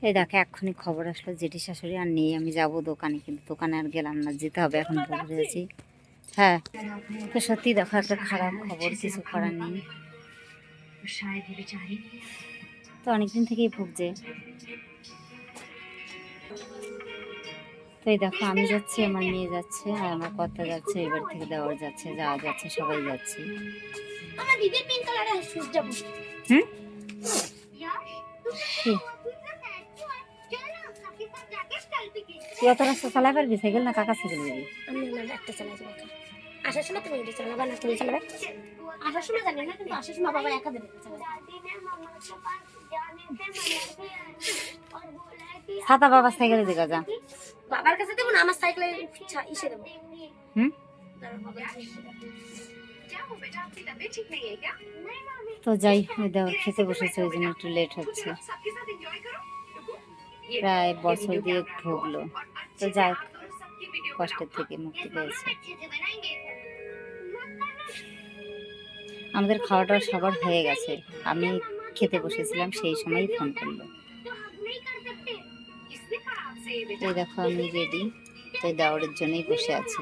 এই দেখো এক্ষুনি খবর আসলো জেঠি শাশুড়ি আর নেই, আমি যাব দোকানে, কিন্তু দোকানে আর গেলাম না, যেতে হবে, এখন বসে রয়েছি। হ্যাঁ, তো সত্যি দেখো একটা খারাপ খবর, কিছু করার নেই, তো অনেকদিন থেকেই ভুগছে। তো এই দেখো আমি যাচ্ছি, আমার মেয়ে যাচ্ছে, আর আমার কর্তা যাচ্ছে, এবার থেকে দেওয়ার যাচ্ছে, যাওয়া যাচ্ছে, সবাই যাচ্ছি। হুম, তুই অত রাস্তা চালাই পারবি সাইকেল, না কাকা সাইকেল দিবি? একটা চালাই যাবো, আসার সময় তুমি এটা চালাবা না তুমি চালাবে? আসার সময় জানি না, কিন্তু আসার সময় বাবা একা দেবে। ছাতা বাবা সাইকেলে দেখা যা, বাবার কাছে দেবো না, আমার সাইকেলে ইসে দেবো। হুম, তো যাই, ওই দেখো খেতে বসেছে, ওই জন্য একটু লেট হচ্ছে, প্রায় বছর দিয়ে ভুগলো, তো যাই, কষ্টের থেকে মুক্তি পেয়েছে। আমাদের খাওয়াটা সবার হয়ে গেছে, আমি খেতে বসেছিলাম, সেই সময়ই ফোন করলো। এই দেখো আমি রেডি, তো দেওয়ারের জন্যই বসে আছি।